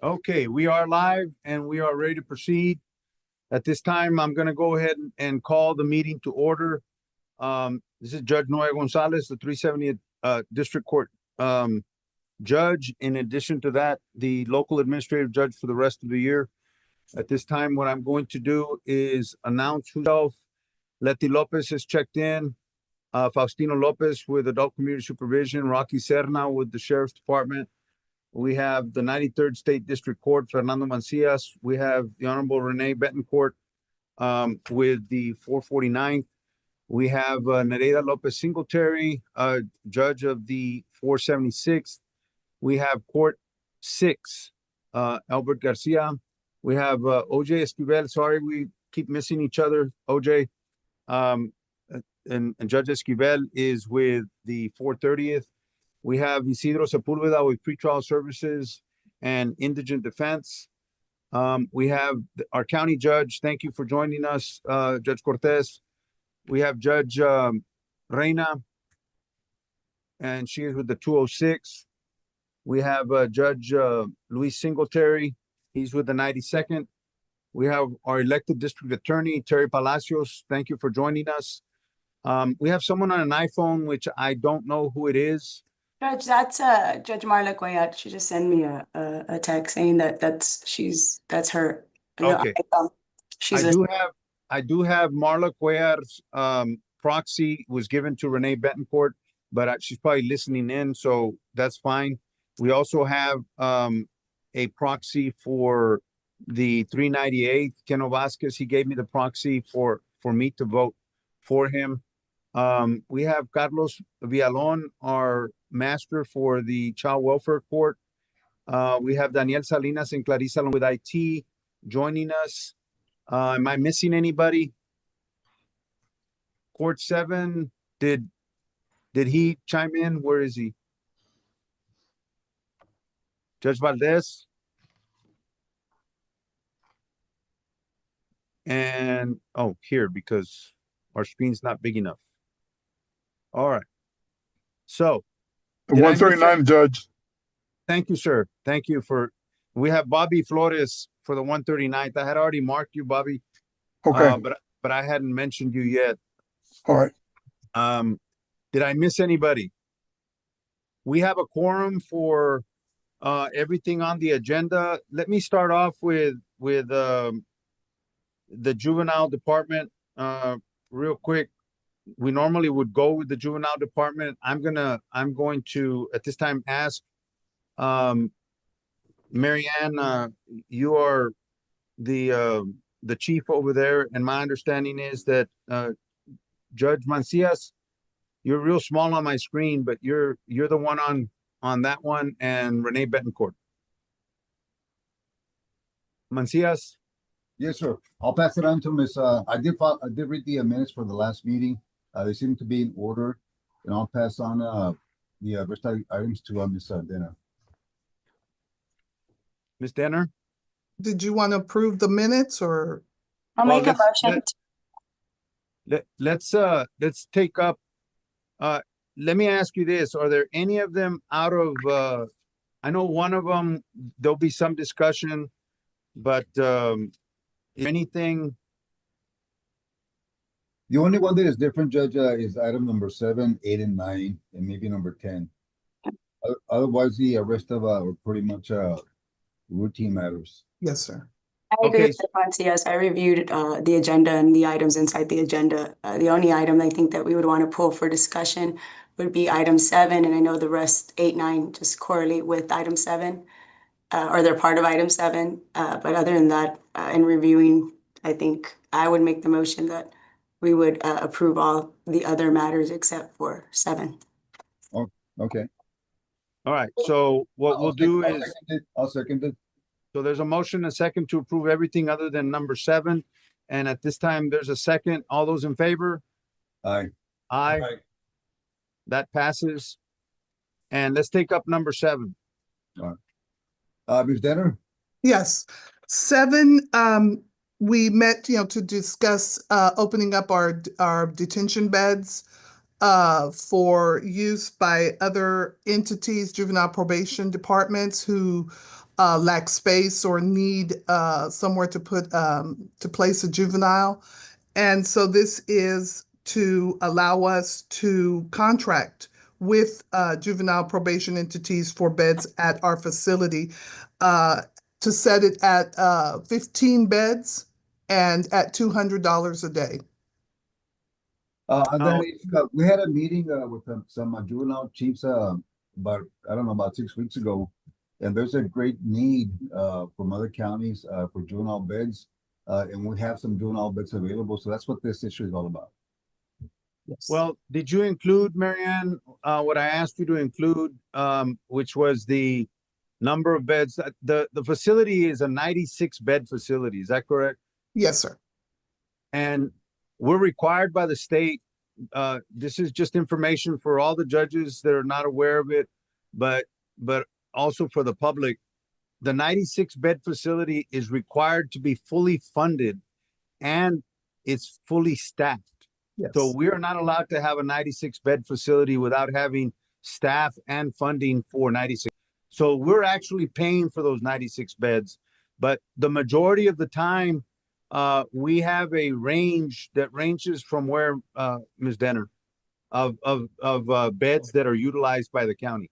Okay, we are live and we are ready to proceed. At this time, I'm gonna go ahead and call the meeting to order. This is Judge Noe Gonzalez, the 370th District Court judge. In addition to that, the local administrative judge for the rest of the year. At this time, what I'm going to do is announce who's Letty Lopez has checked in. Faustino Lopez with Adult Community Supervision, Rocky Serna with the Sheriff's Department. We have the 93rd State District Court, Fernando Mancias. We have the Honorable Renee Betancourt with the 449th. We have Nereida Lopez Singletary, judge of the 476th. We have Court 6, Albert Garcia. We have OJ Esquivel. Sorry, we keep missing each other, OJ. And Judge Esquivel is with the 430th. We have Isidro Sepulveda with pretrial services and indigent defense. We have our county judge. Thank you for joining us, Judge Cortez. We have Judge Reina, and she is with the 206. We have Judge Luis Singletary. He's with the 92nd. We have our elected district attorney, Terry Palacios. Thank you for joining us. We have someone on an iPhone, which I don't know who it is. Judge, that's Judge Marla Coyat. She just sent me a text saying that's her. Okay. She's I do have Marla Cuellar's proxy was given to Renee Betancourt, but she's probably listening in, so that's fine. We also have a proxy for the 398th, Keno Vasquez. He gave me the proxy for me to vote for him. We have Carlos Villalon, our master for the Child Welfare Court. We have Daniel Salinas and Clarissa with IT joining us. Am I missing anybody? Court 7, did he chime in? Where is he? Judge Valdez? And, oh, here, because our screen's not big enough. All right. So. 139, Judge. Thank you, sir. Thank you for, we have Bobby Flores for the 139th. I had already marked you, Bobby. Okay. But I hadn't mentioned you yet. All right. Did I miss anybody? We have a quorum for everything on the agenda. Let me start off with the juvenile department real quick. We normally would go with the juvenile department. I'm going to at this time ask Marianne, you are the chief over there, and my understanding is that Judge Mancias, you're real small on my screen, but you're the one on that one, and Renee Betancourt. Mancias? Yes, sir. I'll pass it on to Miss. I did read the minutes for the last meeting. They seem to be in order, and I'll pass on the rest of the items to Miss Denner. Miss Denner? Did you want to approve the minutes or? I'll make a motion. Let's take up. Let me ask you this: are there any of them out of? I know one of them. There'll be some discussion, but anything? The only one that is different, Judge, is item number 7, 8, and 9, and maybe number 10. Otherwise, the rest of are pretty much routine matters. Yes, sir. I agree with Mancias. I reviewed the agenda and the items inside the agenda. The only item I think that we would want to pull for discussion would be item 7, and I know the rest 8, 9 just correlate with item 7, or they're part of item 7. But other than that, in reviewing, I think I would make the motion that we would approve all the other matters except for 7. Oh, okay. All right. So what we'll do is I'll second it. So there's a motion, a second to approve everything other than number 7. And at this time, there's a second. All those in favor? Aye. Aye. That passes. And let's take up number 7. All right. Ms. Denner? Yes. 7, we met, to discuss opening up our detention beds for use by other entities, juvenile probation departments who lack space or need somewhere to put to place a juvenile. And so this is to allow us to contract with juvenile probation entities for beds at our facility, to set it at 15 beds and at $200 a day. On that Oh. issue, we had a meeting with some juvenile chiefs about, I don't know, about 6 weeks ago. And there's a great need from other counties for juvenile beds. And we have some juvenile beds available. So that's what this issue is all about. Well, did you include, Marianne, what I asked you to include, which was the number of beds? The facility is a 96 bed facility. Is that correct? Yes, sir. And we're required by the state. This is just information for all the judges that are not aware of it, but also for the public. The 96 bed facility is required to be fully funded and it's fully staffed. Yes. So we are not allowed to have a 96 bed facility without having staff and funding for 96. So we're actually paying for those 96 beds, but the majority of the time, we have a range that ranges from where, Ms. Denner, of beds that are utilized by the county.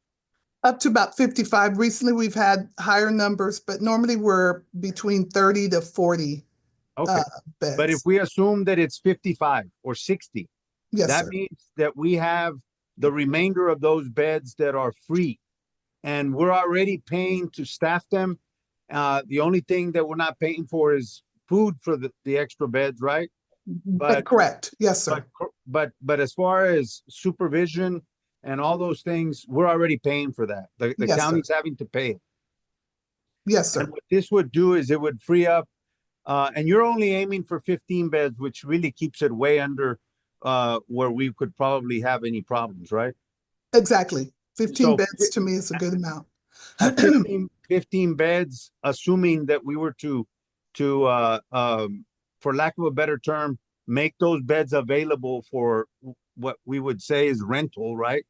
Up to about 55. Recently, we've had higher numbers, but normally we're between 30 to 40 Okay, beds. but if we assume that it's 55 or 60, Yes, that sir. means that we have the remainder of those beds that are free. And we're already paying to staff them. The only thing that we're not paying for is food for the extra beds, right? but- Correct. Yes, sir. But as far as supervision and all those things, we're already paying for that. The Yes, sir. county's having to pay it. Yes, sir. And what this would do is it would free up, and you're only aiming for 15 beds, which really keeps it way under where we could probably have any problems, right? Exactly. 15 So beds to me is a good amount. At 15 beds, assuming that we were to for lack of a better term, make those beds available for what we would say is rental, right?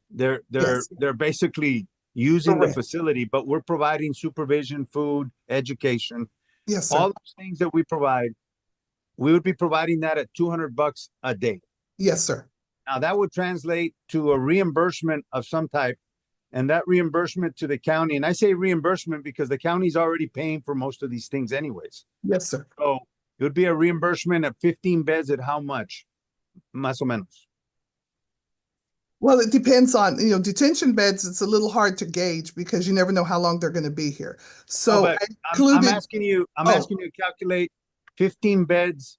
They're Yes. basically using the Correct. facility, but we're providing supervision, food, education, Yes, sir. all those things that we provide. We would be providing that at $200 a day. Yes, sir. Now that would translate to a reimbursement of some type, and that reimbursement to the county, and I say reimbursement because the county's already paying for most of these things anyways. Yes, sir. So it would be a reimbursement of 15 beds at how much? Más o menos. Well, it depends on, detention beds, it's a little hard to gauge because you never know how long they're going to be here. So but I I'm included, asking you, I'm Oh. asking you to calculate 15 beds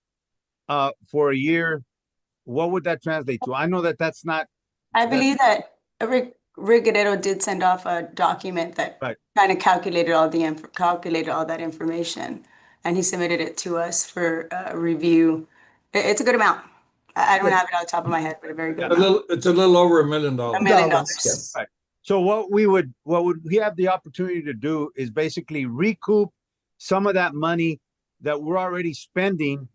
for a year. What would that translate to? I know that that's not, I That's- believe that Rick Guerrero did send off a document that Right. kind of calculated all that information, and he submitted it to us for review. It's a good amount. I don't Yes. have it on the top of my head, but a very good A amount. it's a little over $1 million. $1 million. yes. Right. So what would we have the opportunity to do is basically recoup some of that money that we're already spending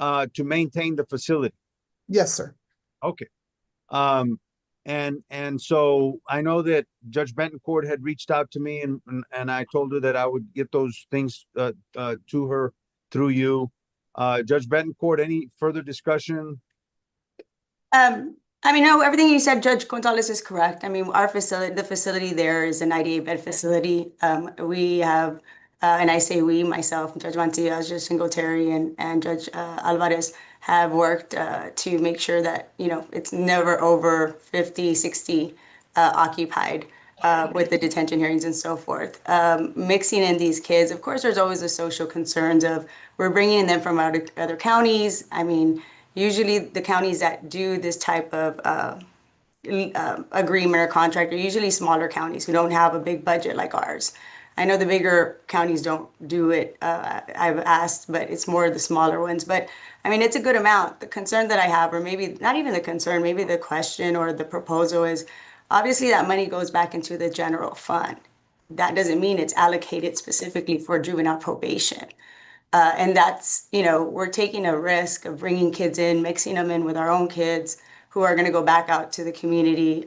to maintain the facility. Yes, sir. Okay. And so I know that Judge Betancourt had reached out to me and I told her that I would get those things to her through you. Judge Betancourt, any further discussion? I mean, no, everything you said, Judge Gonzalez, is correct. I mean, our facility, the facility there is a 98-bed facility. We have, and I say we, myself, Judge Mantillas, Judge Singletary, and Judge Alvarez have worked to make sure that, it's never over 50, 60 occupied with the detention hearings and so forth. Mixing in these kids, of course, there's always the social concerns of we're bringing them from other counties. I mean, usually the counties that do this type of agreement or contract are usually smaller counties who don't have a big budget like ours. I know the bigger counties don't do it. I've asked, but it's more the smaller ones. But I mean, it's a good amount. The concern that I have, or maybe not even the concern, maybe the question or the proposal is, obviously that money goes back into the general fund. That doesn't mean it's allocated specifically for juvenile probation. And that's, we're taking a risk of bringing kids in, mixing them in with our own kids who are going to go back out to the community.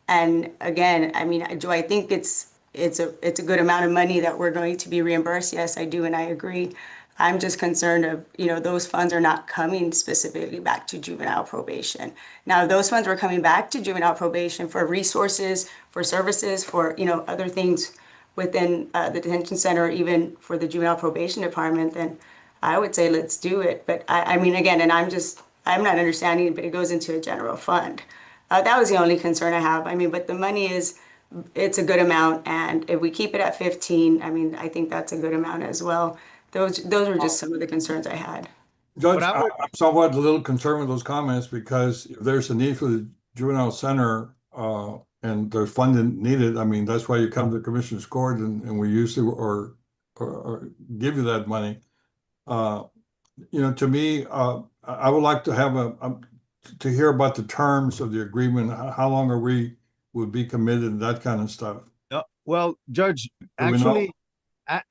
And again, I mean, do I think it's it's a good amount of money that we're going to be reimbursed. Yes, I do, and I agree. I'm just concerned of, those funds are not coming specifically back to juvenile probation. Now, if those funds were coming back to juvenile probation for resources, for services, for, other things within the detention center, or even for the juvenile probation department, then I would say let's do it. But I mean, again, and I'm not understanding it, but it goes into a general fund. That was the only concern I have. I mean, but the money it's a good amount. And if we keep it at 15, I mean, I think that's a good amount as well. Those are just some of the concerns I had. Judge, But I would- I'm somewhat a little concerned with those comments because if there's a need for the juvenile center, and there's funding needed, I mean, that's why you come to the Commissioner's Court and we usually or give you that money. To me, I would like to have to hear about the terms of the agreement. How long would be committed and that kind of stuff. Well, Judge, Do we know?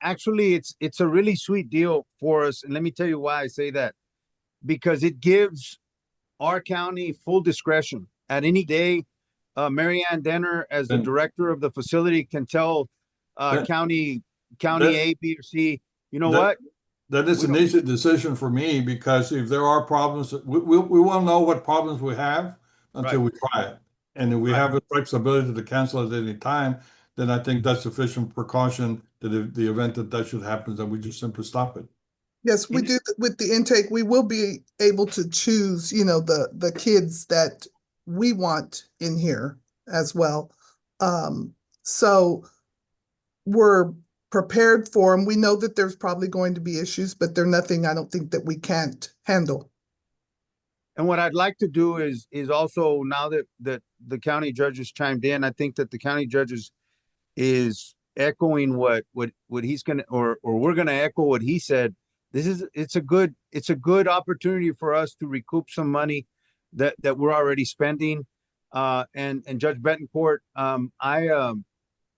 actually, it's a really sweet deal for us. And let me tell you why I say that. Because it gives our county full discretion. At any day, Mary Ann Denner, as the And- director of the facility, can tell That- county that- A, B, or C, you know that- what? That is We an don't- easy decision for me because if there are problems, we want to know what problems we have until we try it. And if we Right. have the flexibility to cancel at any time, then I think that's sufficient precaution that if the event that should happen, that we just simply stop it. Yes, we In- do, with the intake, we will be able to choose, the kids that we want in here as well. So we're prepared for them. We know that there's probably going to be issues, but they're nothing I don't think that we can't handle. And what I'd like to do is also, now that the county judges chimed in, I think that the county judges is echoing what he's gonna, or we're gonna echo what he said. It's a good opportunity for us to recoup some money that we're already spending. And Judge Betancourt,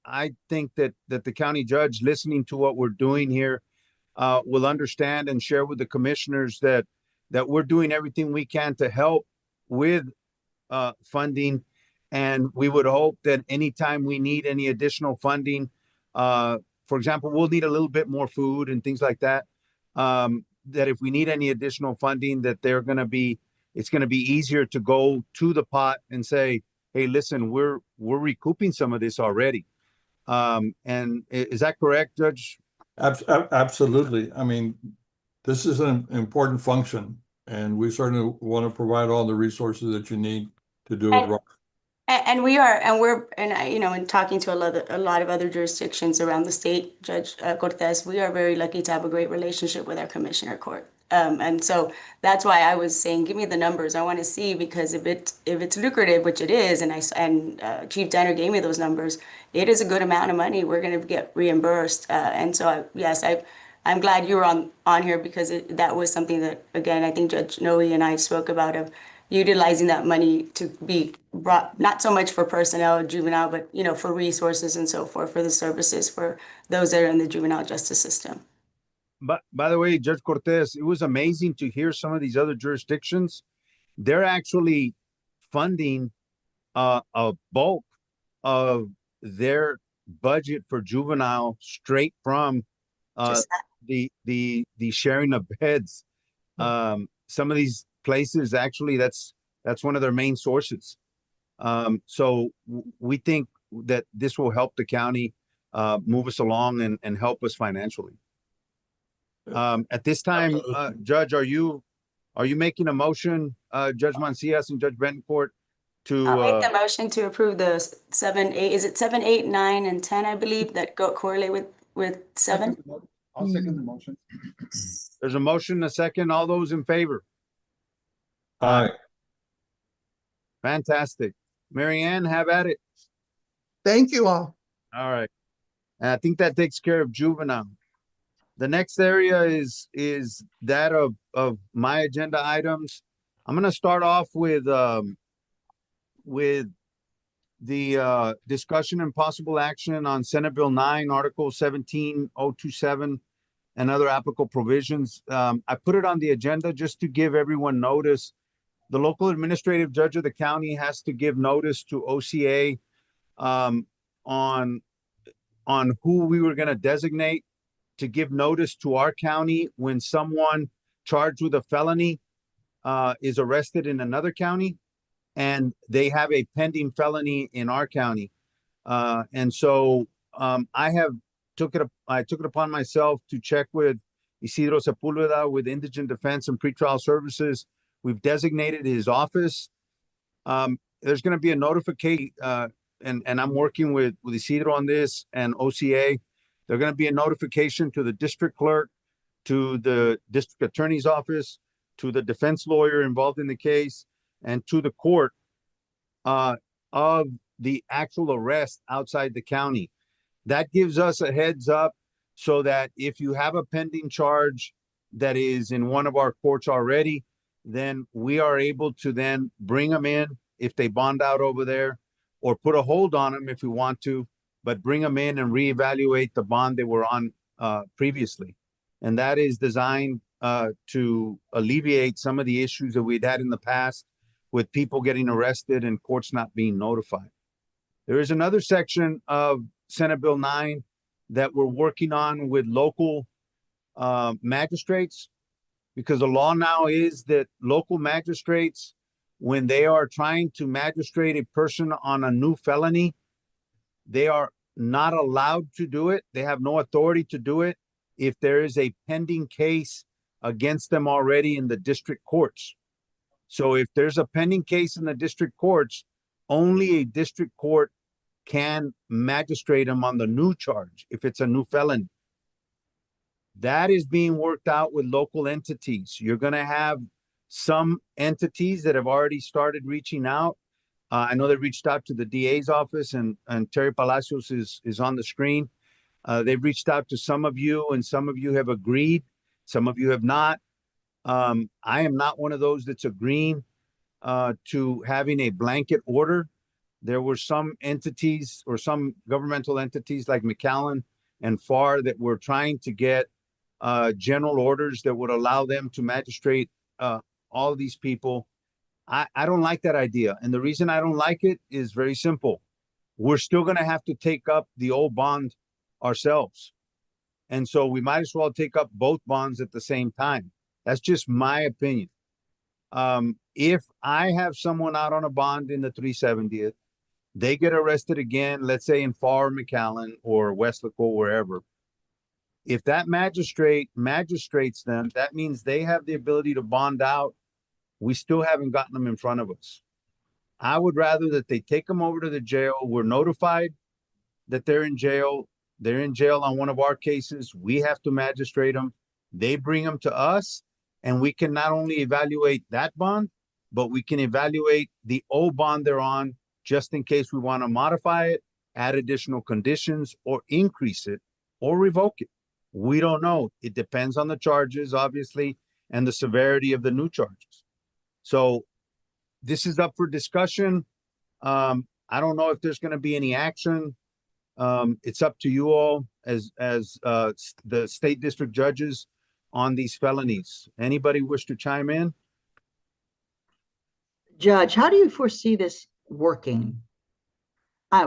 I think that the county judge, listening to what we're doing here, will understand and share with the commissioners that we're doing everything we can to help with funding. And we would hope that anytime we need any additional funding, for example, we'll need a little bit more food and things like that. That if we need any additional funding, that it's going to be easier to go to the pot and say, hey, listen, we're recouping some of this already. And is that correct, Judge? Absolutely. I mean, this is an important function and we certainly want to provide all the resources that you need to do it right. And in talking to a lot of other jurisdictions around the state, Judge Cortez, we are very lucky to have a great relationship with our commissioner court. And so that's why I was saying, give me the numbers. I want to see, because if it's lucrative, which it is, and Chief Denner gave me those numbers, it is a good amount of money. We're going to get reimbursed. And so I'm glad you were on here, because that was something that, again, I think Judge Noe and I spoke about, of utilizing that money to be brought, not so much for personnel, juvenile, but, for resources and so forth, for the services for those that are in the juvenile justice system. But by the way, Judge Cortez, it was amazing to hear some of these other jurisdictions. They're actually funding a bulk of their budget for juvenile straight from Just the sharing of beds. Some of these places, actually, that's one of their main sources. So we think that this will help the county move us along and help us financially. At this time, Judge, are you making a motion, Judge Mancias and Judge Betancourt, I'll make to the motion to approve the 7, 8, is it 7, 8, 9, and 10, I believe, that correlate with 7? I'll second the motion. there's a motion, a second, all those in favor? Aye. Fantastic. Mary Ann, have at it. Thank you all. All right. And I think that takes care of juvenile. The next area is that of my agenda items. I'm gonna start off with the discussion and possible action on Senate Bill 9, Article 17027, and other applicable provisions. I put it on the agenda just to give everyone notice. The local administrative judge of the county has to give notice to OCA on on who we were gonna designate to give notice to our county when someone charged with a felony is arrested in another county and they have a pending felony in our county. And so I took it upon myself to check with Isidro Sepulveda with Indigent Defense and Pretrial Services. We've designated his office. There's going to be a notification, and I'm working with Isidro on this and OCA. There's going to be a notification to the district clerk, to the district attorney's office, to the defense lawyer involved in the case, and to the court of the actual arrest outside the county. That gives us a heads up so that if you have a pending charge that is in one of our courts already, then we are able to then bring them in if they bond out over there, or put a hold on them if we want to, but bring them in and reevaluate the bond they were on previously. And that is designed to alleviate some of the issues that we'd had in the past with people getting arrested and courts not being notified. There is another section of Senate Bill 9 that we're working on with local magistrates, because the law now is that local magistrates, when they are trying to magistrate a person on a new felony, they are not allowed to do it. They have no authority to do it if there is a pending case against them already in the district courts. So if there's a pending case in the district courts, only a district court can magistrate them on the new charge if it's a new felony. That is being worked out with local entities. You're going to have some entities that have already started reaching out. I know they reached out to the DA's office, and Terry Palacios is on the screen. They've reached out to some of you, and some of you have agreed. Some of you have not. I am not one of those that's agreeing to having a blanket order. There were some entities or some governmental entities like McAllen and FAR that were trying to get general orders that would allow them to magistrate all of these people. I don't like that idea. And the reason I don't like it is very simple. We're still going to have to take up the old bond ourselves. And so we might as well take up both bonds at the same time. That's just my opinion. If I have someone out on a bond in the 370th, they get arrested again, let's say in FAR, McAllen, or Weslaco, wherever. If that magistrate magistrates them, that means they have the ability to bond out. We still haven't gotten them in front of us. I would rather that they take them over to the jail. We're notified that they're in jail. They're in jail on one of our cases. We have to magistrate them. They bring them to us, and we can not only evaluate that bond, but we can evaluate the old bond they're on, just in case we want to modify it, add additional conditions, or increase it, or revoke it. We don't know. It depends on the charges, obviously, and the severity of the new charges. So this is up for discussion. I don't know if there's going to be any action. It's up to you all as the state district judges on these felonies. Anybody wish to chime in? Judge, how do you foresee this working?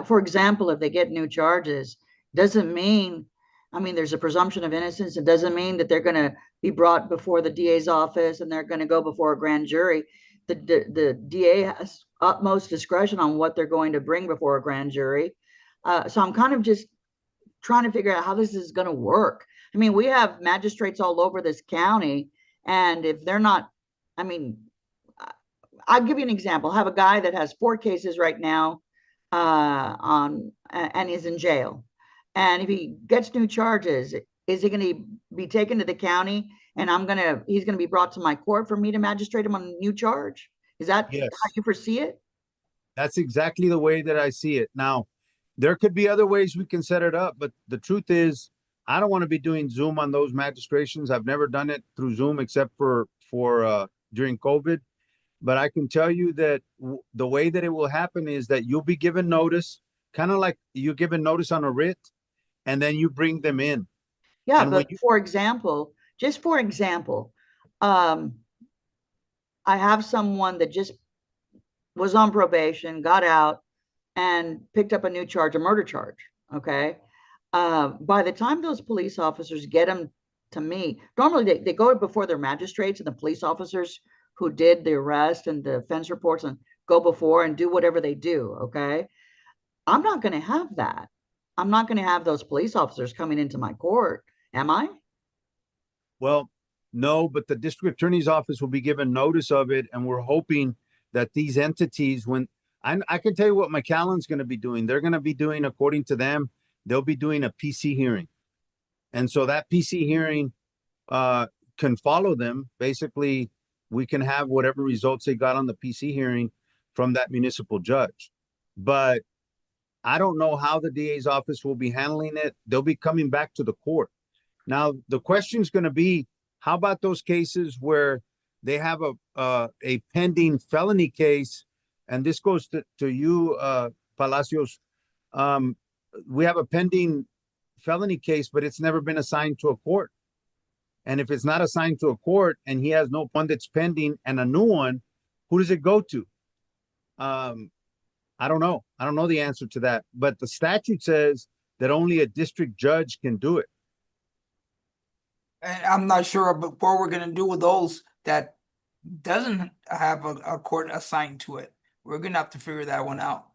For example, if they get new charges, doesn't mean, I mean, there's a presumption of innocence. It doesn't mean that they're going to be brought before the DA's office and they're going to go before a grand jury. The DA has utmost discretion on what they're going to bring before a grand jury. So I'm kind of just trying to figure out how this is going to work. I mean, we have magistrates all over this county, and if they're not, I mean, I'll give you an example. I have a guy that has 4 cases right now and is in jail. And if he gets new charges, is he going to be taken to the county and he's going to be brought to my court for me to magistrate him on a new charge? Is that Yes. how you foresee it? That's exactly the way that I see it. Now, there could be other ways we can set it up, but the truth is, I don't want to be doing Zoom on those magistrations. I've never done it through Zoom except for during COVID. But I can tell you that the way that it will happen is that you'll be given notice, kind of like you given notice on a writ, and then you bring them in. Yeah, And but for example, I have someone that just was on probation, got out, and picked up a new charge, a murder charge. Okay. by the time those police officers get them to me, normally they go before their magistrates, and the police officers who did the arrest and the offense reports and go before and do whatever they do. Okay. I'm not going to have that. I'm not going to have those police officers coming into my court. Am I? Well, no, but the district attorney's office will be given notice of it, and we're hoping that these entities, when I can tell you what McAllen's going to be doing. They're going to be doing, according to them, they'll be doing a PC hearing. And so that PC hearing can follow them. Basically, we can have whatever results they got on the PC hearing from that municipal judge. But I don't know how the DA's office will be handling it. They'll be coming back to the court. Now, the question is going to be, how about those cases where they have a pending felony case? And this goes to you, Palacios. We have a pending felony case, but it's never been assigned to a court. And if it's not assigned to a court and he has no one that's pending and a new one, who does it go to? I don't know. I don't know the answer to that. But the statute says that only a district judge can do it. And I'm not sure what we're gonna do with those that doesn't have a court assigned to it. We're gonna have to figure that one out.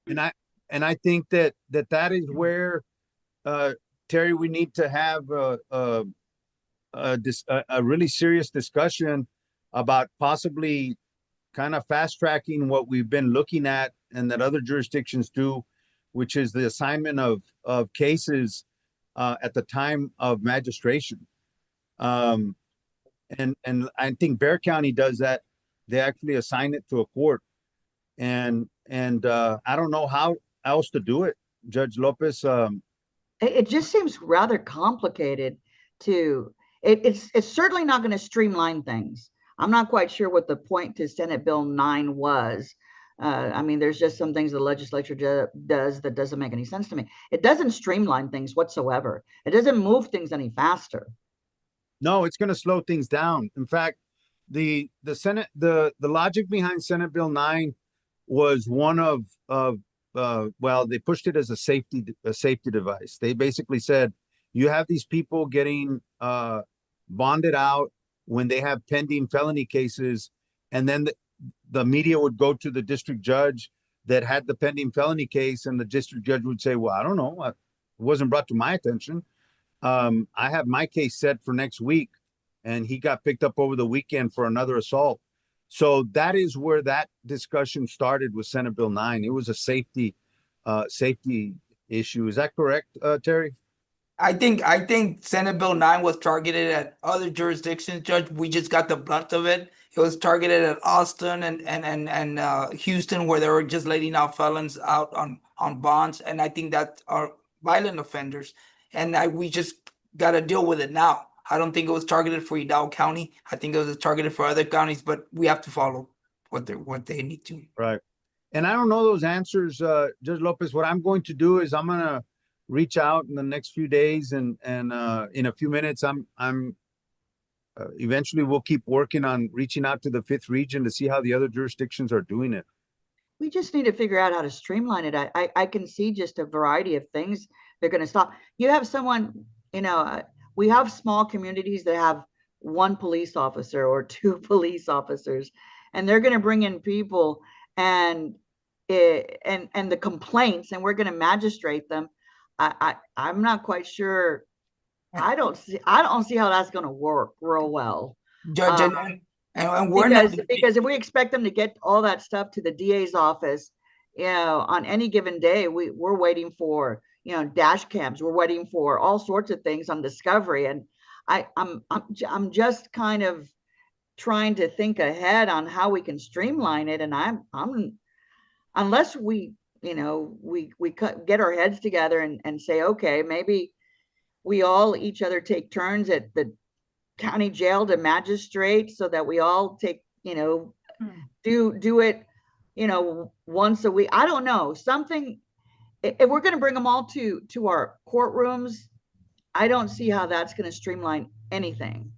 And I think that is where, Terry, we need to have a really serious discussion about possibly kind of fast tracking what we've been looking at and that other jurisdictions do, which is the assignment of cases at the time of magistration. And I think Bexar County does that. They actually assign it to a court. And I don't know how else to do it, Judge Lopez. It just seems rather complicated to, it's certainly not going to streamline things. I'm not quite sure what the point to Senate Bill 9 was. I mean, there's just some things the legislature does that doesn't make any sense to me. It doesn't streamline things whatsoever. It doesn't move things any faster. No, it's going to slow things down. In fact, the Senate, the logic behind Senate Bill 9 was one of well, they pushed it as a safety device. They basically said, you have these people getting bonded out when they have pending felony cases, and then the media would go to the district judge that had the pending felony case, and the district judge would say, well, I don't know, it wasn't brought to my attention. I have my case set for next week, and he got picked up over the weekend for another assault. So that is where that discussion started with Senate Bill 9. It was a safety issue. Is that correct, Terry? I think Senate Bill 9 was targeted at other jurisdictions, Judge. We just got the brunt of it. It was targeted at Austin and Houston, where they were just letting out felons out on bonds. And I think that are violent offenders. And we just got to deal with it now. I don't think it was targeted for Hidalgo County. I think it was targeted for other counties, but we have to follow what they need to. Right. And I don't know those answers, Judge Lopez. What I'm going to do is I'm going to reach out in the next few days, and in a few minutes, I'm eventually we'll keep working on reaching out to the 5th region to see how the other jurisdictions are doing it. We just need to figure out how to streamline it. I can see just a variety of things they're going to stop. You have someone, we have small communities that have 1 police officer or 2 police officers, and they're going to bring in people and the complaints, and we're going to magistrate them. I'm not quite sure. I don't see how that's going to work real well. Judge, and we're because if we expect them to get all that stuff to the DA's office, on any given day, we're waiting for, dash cams. We're waiting for all sorts of things on discovery. And I'm just kind of trying to think ahead on how we can streamline it. And I'm unless we get our heads together and say, okay, maybe we all each other take turns at the county jail to magistrate, so that we all take, do it, once a week. I don't know, something. If we're going to bring them all to our courtrooms, I don't see how that's going to streamline anything.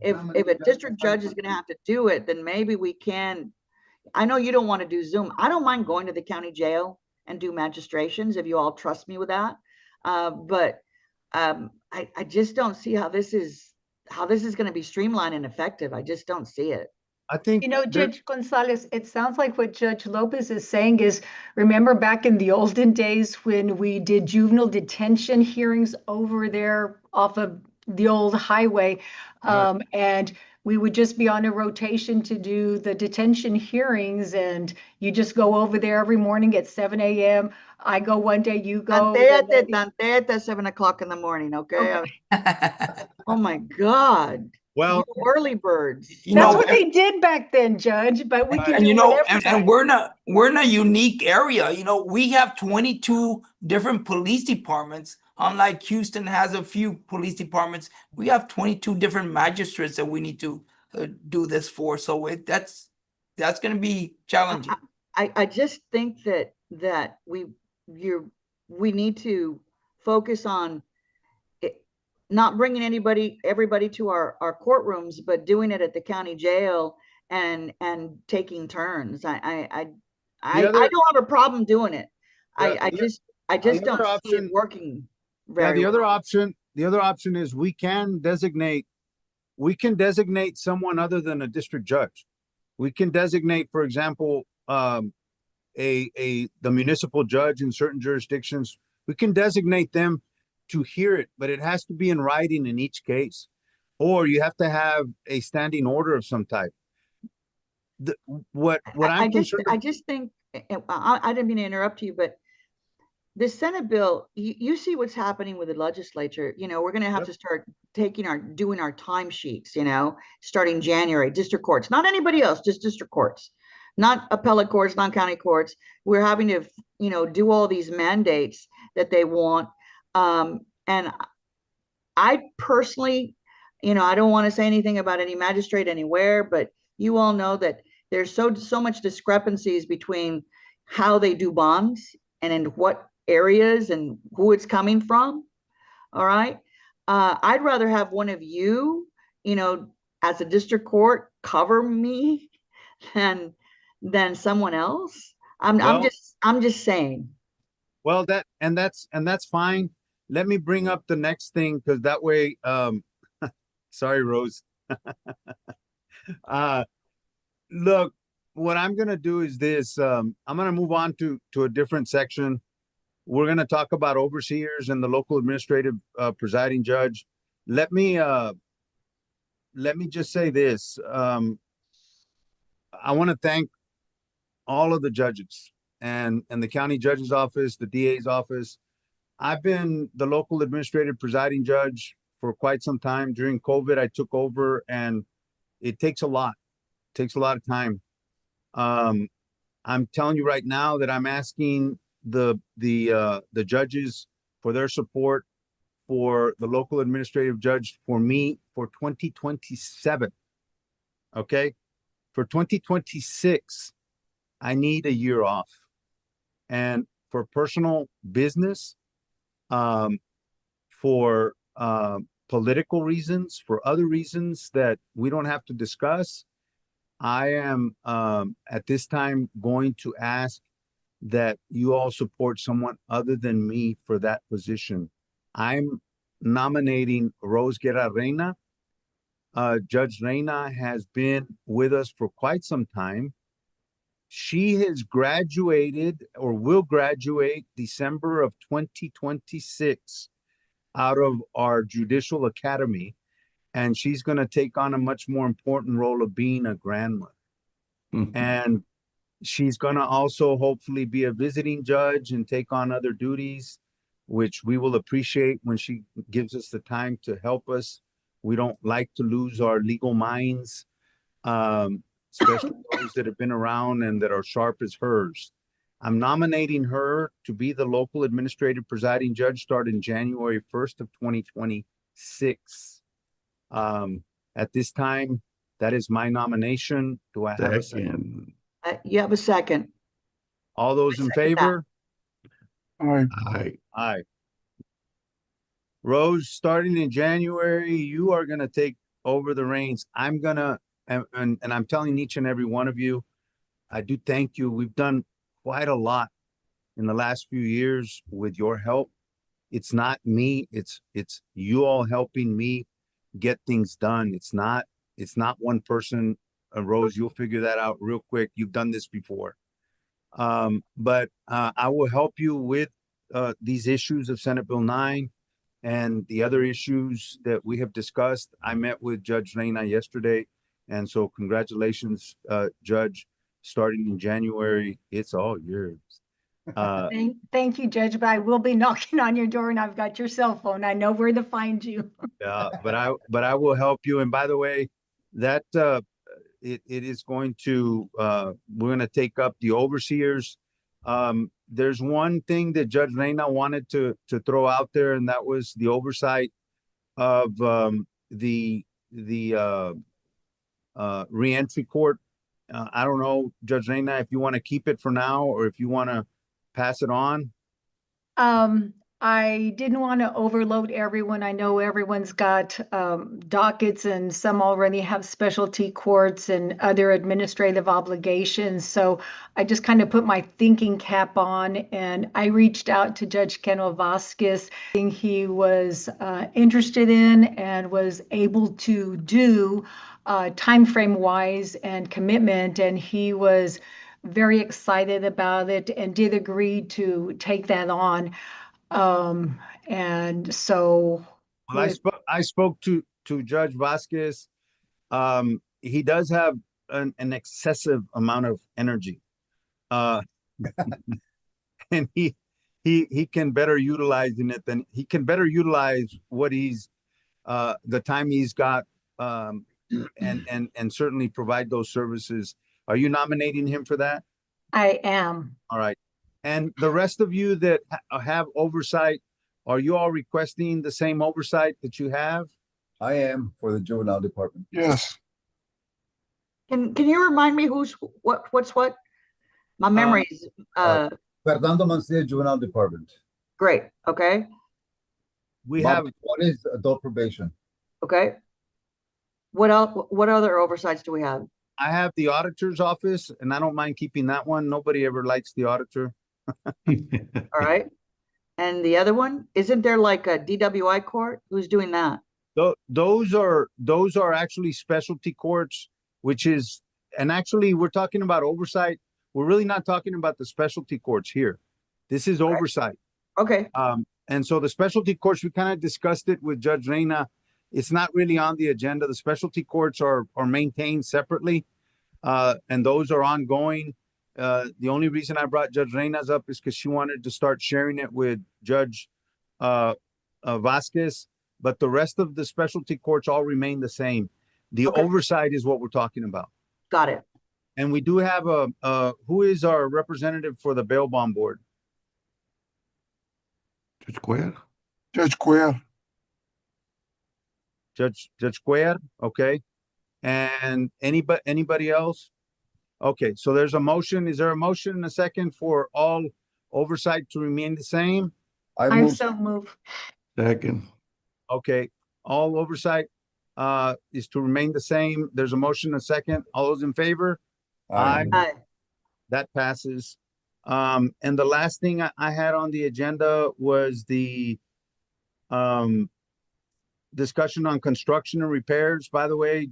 If a district judge is going to have to do it, then maybe we can. I know you don't want to do Zoom. I don't mind going to the county jail and do magistrations if you all trust me with that. But I just don't see how this is going to be streamlined and effective. I just don't see it. I think You know, there- Judge Gonzalez, it sounds like what Judge Lopez is saying is, remember back in the olden days when we did juvenile detention hearings over there off of the old highway? Right. And we would just be on a rotation to do the detention hearings, and you just go over there every morning at 7 a.m. I go one day, you go. Tanteate at 7 o'clock in the morning, okay? Oh my God. well, You early birds. You That's know, what they did back then, Judge, but we Right. can and do you know, whatever and time. we're in a unique area. You know, we have 22 different police departments. Unlike Houston has a few police departments, we have 22 different magistrates that we need to do this for. So that's going to be challenging. I just think that we need to focus on not bringing everybody to our courtrooms, but doing it at the county jail and taking turns. I don't have a problem doing it. Yeah, I just other don't see option- it working yeah, very the other well. option is we can designate someone other than a district judge. We can designate, for example, the municipal judge in certain jurisdictions. We can designate them to hear it, but it has to be in writing in each case, or you have to have a standing order of some type. What I'm concerned. I just think, I didn't mean to interrupt you, but the Senate bill, you see what's happening with the legislature. You know, we're going to have Yep. to start doing our timesheets, you know, starting January, district courts, not anybody else, just district courts, not appellate courts, not county courts. We're having to, you know, do all these mandates that they want. And I personally, you know, I don't want to say anything about any magistrate anywhere, but you all know that there's so much discrepancies between how they do bonds and in what areas and who it's coming from. All right. I'd rather have one of you, you know, as a district court cover me than someone else. I'm just saying. Well, that's fine. Let me bring up the next thing, because that way, sorry, Rose. Look, what I'm gonna do is this. I'm gonna move on to a different section. We're gonna talk about overseers and the local administrative presiding judge. Let me just say this. I want to thank all of the judges and the county judge's office, the DA's office. I've been the local administrative presiding judge for quite some time. During COVID, I took over, and it takes a lot. It takes a lot of time. I'm telling you right now that I'm asking the judges for their support for the local administrative judge for me for 2027. Okay, for 2026, I need a year off, and for personal business, for political reasons, for other reasons that we don't have to discuss, I am at this time going to ask that you all support someone other than me for that position. I'm nominating Rose Guerra Reina. Judge Reina has been with us for quite some time. She has graduated or will graduate December of 2026 out of our judicial academy, and she's going to take on a much more important role of being a grandmother. And she's going to also hopefully be a visiting judge and take on other duties, which we will appreciate when she gives us the time to help us. We don't like to lose our legal minds, especially those that have been around and that are sharp as hers. I'm nominating her to be the local administrative presiding judge starting January 1st of 2026. At this time, that is my nomination. Do I have a second? You have a second. All those in second that. favor? All right. Aye. Rose, starting in January, you are gonna take over the reins. I'm gonna, and I'm telling each and every one of you, I do thank you. We've done quite a lot in the last few years with your help It's not me. It's you all helping me get things done. It's not one person. Rose, you'll figure that out real quick. You've done this before. But I will help you with these issues of Senate Bill 9 and the other issues that we have discussed. I met with Judge Reyna yesterday, and so congratulations, Judge. Starting in January, it's all yours. Thank you, Judge, but I will be knocking on your door and I've got your cell phone. I know where to find you. But I will help you. And by the way, that it is going to we're going to take up the overseers. There's one thing that Judge Reyna wanted to throw out there, and that was the oversight of the reentry court. I don't know, Judge Reyna, if you want to keep it for now or if you want to pass it on. I didn't want to overload everyone. I know everyone's got dockets and some already have specialty courts and other administrative obligations. So I just kind of put my thinking cap on and I reached out to Judge Keno Vasquez. He was interested in and was able to do time frame wise and commitment, and he was very excited about it and did agree to take that on. And so Well, I spoke to Judge Vasquez. He does have an excessive amount of energy. And he can better utilize it than he can better utilize what he's the time he's got and certainly provide those services. Are you nominating him for that? I am. All right. And the rest of you that have oversight, are you all requesting the same oversight that you have? I am for the juvenile department. Yes. Can you remind me what's what? My memory is Fernando Mancia, juvenile department. great. Okay. We Bob, have, what is adult probation? Okay. What else? What other oversights do we have? I have the auditor's office, and I don't mind keeping that one. Nobody ever likes the auditor. All right. And the other one, isn't there like a DWI court? Who's doing that? Those are actually specialty courts, which is, and actually we're talking about oversight. We're really not talking about the specialty courts here. This is oversight. Okay. And so the specialty courts, we kind of discussed it with Judge Reyna. It's not really on the agenda. The specialty courts are maintained separately, and those are ongoing. The only reason I brought Judge Reyna's up is because she wanted to start sharing it with Judge Vasquez, but the rest of the specialty courts all remain the same. The Okay. oversight is what we're talking about. Got it. And we do have who is our representative for the bail bond board? Judge Cuellar. Judge Cuellar. Judge Cuellar, okay. And anybody else? Okay, so there's a motion. Is there a motion and a second for all oversight to remain the same? I I move, so move. Second. Okay, all oversight is to remain the same. There's a motion and a second. All those in favor? Aye. Aye. That passes. And the last thing I had on the agenda was the discussion on construction and repairs. By the way,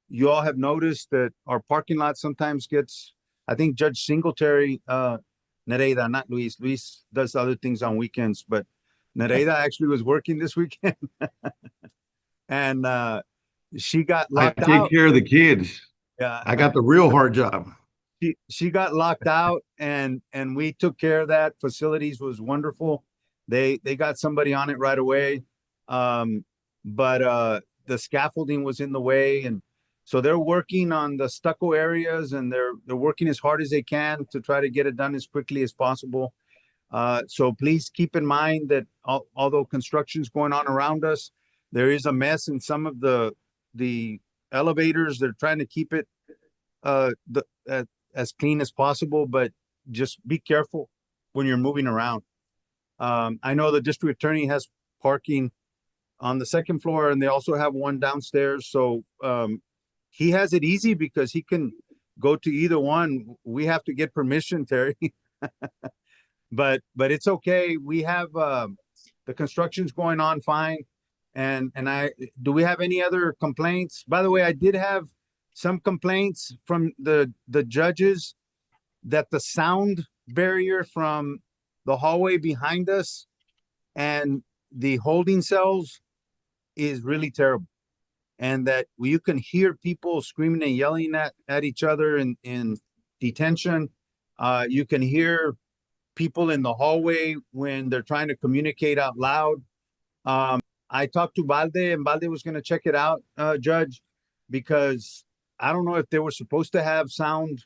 you all have noticed that our parking lot sometimes gets, I think Judge Singletary, Nereida, not Luis. Luis does other things on weekends, but Nereida actually was working this weekend. And she got I locked take out. care of the kids. Yeah. I got the real hard job. She got locked out and we took care of that. Facilities was wonderful. They got somebody on it right away. But the scaffolding was in the way, and so they're working on the stucco areas, and they're working as hard as they can to try to get it done as quickly as possible. So please keep in mind that although construction is going on around us, there is a mess in some of the elevators. They're trying to keep it as clean as possible, but just be careful when you're moving around. I know the district attorney has parking on the second floor, and they also have one downstairs. So he has it easy because he can go to either one. We have to get permission, Terry. but it's okay. We have, the construction's going on fine. And do we have any other complaints? By the way, I did have some complaints from the judges that the sound barrier from the hallway behind us and the holding cells is really terrible. And that you can hear people screaming and yelling at each other in detention. You can hear people in the hallway when they're trying to communicate out loud. I talked to Balde, and Balde was gonna check it out, Judge, because I don't know if they were supposed to have sound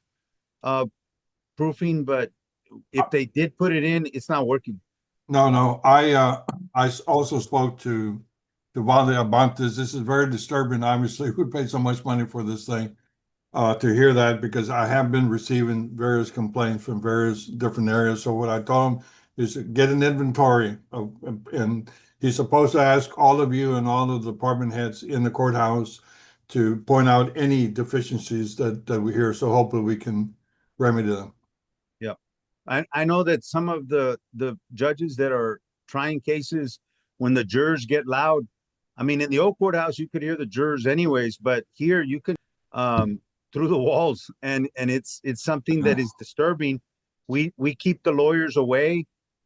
proofing, but if they did put it in, it's not working. No, also spoke to Valde Abantes. This is very disturbing. Obviously, we paid so much money for this thing. To hear that, because I have been receiving various complaints from various different areas. So what I told him is get an inventory of, and he's supposed to ask all of you and all of the department heads in the courthouse to point out any deficiencies that we hear. So hopefully we can remedy them. I know that some of the judges that are trying cases, when the jurors get loud, I mean, in the old courthouse, you could hear the jurors anyways, but here you can, through the walls, and it's something that is disturbing. We keep the lawyers away,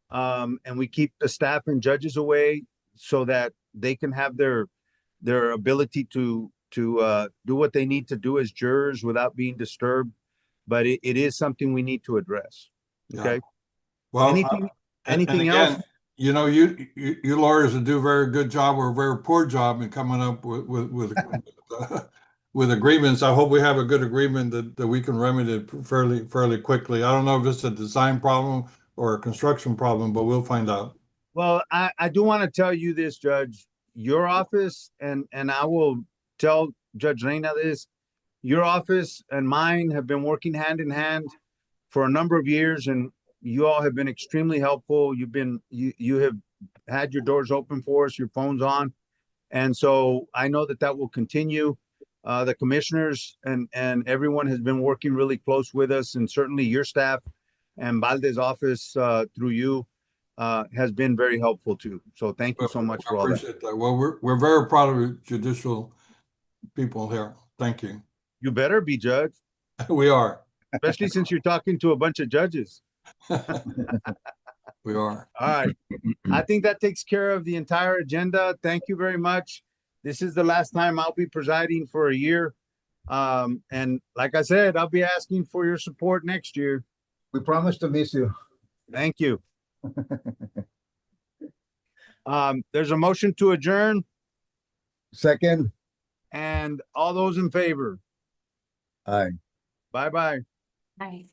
and we keep the staff and judges away so that they can have their ability to do what they need to do as jurors without being disturbed. But it is something we need to address. Yeah. Okay. Well, Anything and anything again, else? you know, you lawyers do a very good job or a very poor job in coming up with agreements. I hope we have a good agreement that we can remedy it fairly quickly. I don't know if it's a design problem or a construction problem, but we'll find out. Well, I do want to tell you this, Judge. Your office, and I will tell Judge Reyna this, your office and mine have been working hand in hand for a number of years, and you all have been extremely helpful. You have had your doors open for us, your phones on. And so I know that will continue. The commissioners and everyone has been working really close with us, and certainly your staff and Balde's office, through you, has been very helpful too. So thank you so much for all that. Appreciate that. Well, we're very proud of judicial people here. Thank you. You better be, Judge, We are. especially since you're talking to a bunch of judges. We are. All right. I think that takes care of the entire agenda. Thank you very much. This is the last time I'll be presiding for a year. And like I said, I'll be asking for your support next year. We promise to miss you. Thank you. There's a motion to adjourn, Second, and all those in favor. aye. Bye-bye. Nice.